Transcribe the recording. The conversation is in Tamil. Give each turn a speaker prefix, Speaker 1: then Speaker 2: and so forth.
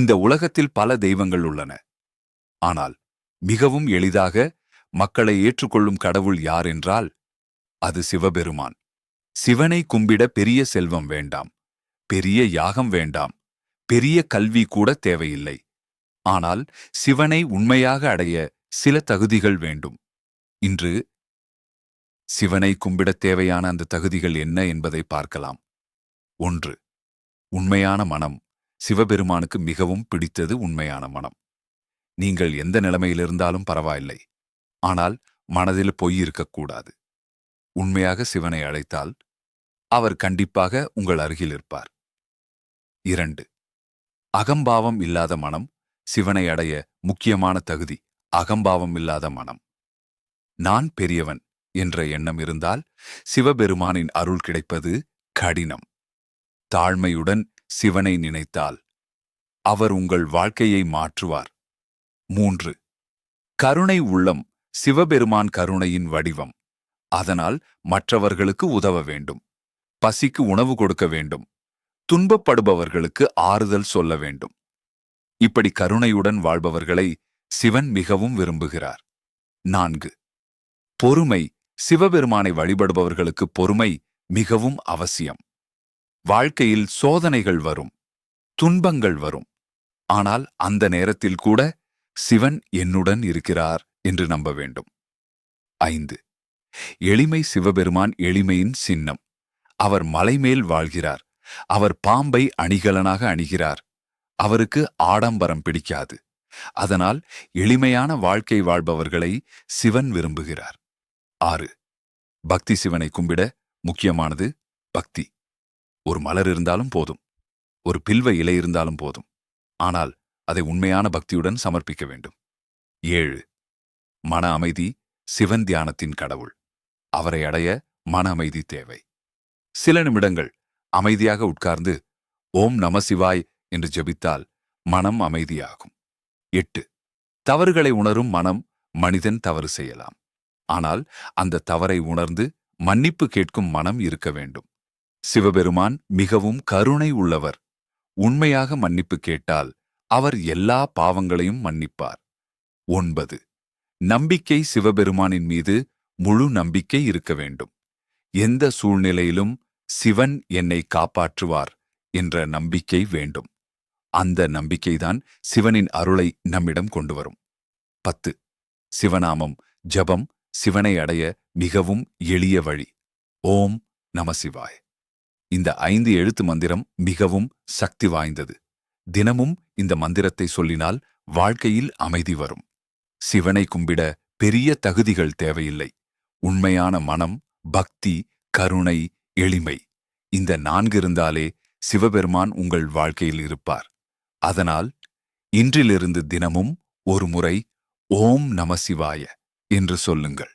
Speaker 1: இந்த உலகத்தில் பல தெய்வங்கள் உள்ளன. ஆனால் மிகவும் எளிதாக மக்களை ஏற்றுக்கொள்ளும் கடவுள் யார் என்றால் அது சிவபெருமான். சிவனை கும்பிட பெரிய செல்வம் வேண்டாம், பெரிய யாகம் வேண்டாம், பெரிய கல்வி கூட தேவையில்லை. ஆனால் சிவனை உண்மையாக அடைய சில தகுதிகள் வேண்டும். இன்று சிவனை கும்பிடத் தேவையான அந்த தகுதிகள் என்ன என்பதை பார்க்கலாம். 1. உண்மையான மனம். சிவபெருமானுக்கு மிகவும் பிடித்தது உண்மையான மனம். நீங்கள் எந்த நிலைமையிலிருந்தாலும் பரவாயில்லை, ஆனால் மனதில் பொய் இருக்கக்கூடாது. உண்மையாக சிவனை அழைத்தால் அவர் கண்டிப்பாக உங்கள் அருகில் இருப்பார். 2. அகம்பாவம் இல்லாத மனம். சிவனை அடைய முக்கியமான தகுதி அகம்பாவம் இல்லாத மனம். நான் பெரியவன் என்ற எண்ணம் இருந்தால் சிவபெருமானின் அருள் கிடைப்பது கடினம். தாழ்மையுடன் சிவனை நினைத்தால் அவர் உங்கள் வாழ்க்கையை மாற்றுவார். 3. கருணை உள்ளம். சிவபெருமான் கருணையின் வடிவம். அதனால் மற்றவர்களுக்கு உதவ வேண்டும், பசிக்கு உணவு கொடுக்க வேண்டும், துன்பப்படுபவர்களுக்கு ஆறுதல் சொல்ல வேண்டும். இப்படி கருணையுடன் வாழ்பவர்களை சிவன் மிகவும் விரும்புகிறார். 4. பொறுமை. சிவபெருமானை வழிபடுபவர்களுக்கு பொறுமை மிகவும் அவசியம். வாழ்க்கையில் சோதனைகள் வரும், துன்பங்கள் வரும். ஆனால் அந்த நேரத்தில் கூட சிவன் என்னுடன் இருக்கிறார் என்று நம்ப வேண்டும். 5. எளிமை. சிவபெருமான் எளிமையின் சின்னம். அவர் மலைமேல் வாழ்கிறார். அவர் பாம்பை அணிகலனாக அணிகிறார். அவருக்கு ஆடம்பரம் பிடிக்காது. அதனால் எளிமையான வாழ்க்கை வாழ்பவர்களை சிவன் விரும்புகிறார். 6. பக்தி. சிவனை கும்பிட முக்கியமானது பக்தி. ஒரு மலர் இருந்தாலும் போதும், ஒரு பில்வ இலை இருந்தாலும் போதும். ஆனால் அதை உண்மையான பக்தியுடன் சமர்ப்பிக்க வேண்டும். 7. மன அமைதி. சிவன் தியானத்தின் கடவுள். அவரை அடைய மன அமைதி தேவை. சில நிமிடங்கள் அமைதியாக உட்கார்ந்து ஓம் நம சிவாய் என்று ஜெபித்தால் மனம் அமைதியாகும். 8. தவறுகளை உணரும் மனம். மனிதன் தவறு செய்யலாம், ஆனால் அந்த தவறை உணர்ந்து மன்னிப்பு கேட்கும் மனம் இருக்க வேண்டும். சிவபெருமான் மிகவும் கருணை உள்ளவர். உண்மையாக மன்னிப்பு கேட்டால் அவர் எல்லா பாவங்களையும் மன்னிப்பார். 9. நம்பிக்கை. சிவபெருமானின் மீது முழு நம்பிக்கை இருக்க வேண்டும். எந்த சூழ்நிலையிலும் சிவன் என்னை காப்பாற்றுவார் என்ற நம்பிக்கை வேண்டும். அந்த நம்பிக்கைதான் சிவனின் அருளை நம்மிடம் கொண்டு வரும். 10. சிவநாமம் ஜபம். சிவனை அடைய மிகவும் எளிய வழி. ஓம் நம சிவாய். இந்த 5 எழுத்து மந்திரம் மிகவும் சக்தி வாய்ந்தது. தினமும் இந்த மந்திரத்தை சொல்லினால் வாழ்க்கையில் அமைதி வரும். சிவனை கும்பிட பெரிய தகுதிகள் தேவையில்லை. உண்மையான மனம், பக்தி, கருணை, எளிமை, இந்த 4 இருந்தாலே சிவபெருமான் உங்கள் வாழ்க்கையில் இருப்பார். அதனால் இன்றிலிருந்து தினமும் ஒரு முறை ஓம் நம சிவாய என்று சொல்லுங்கள்.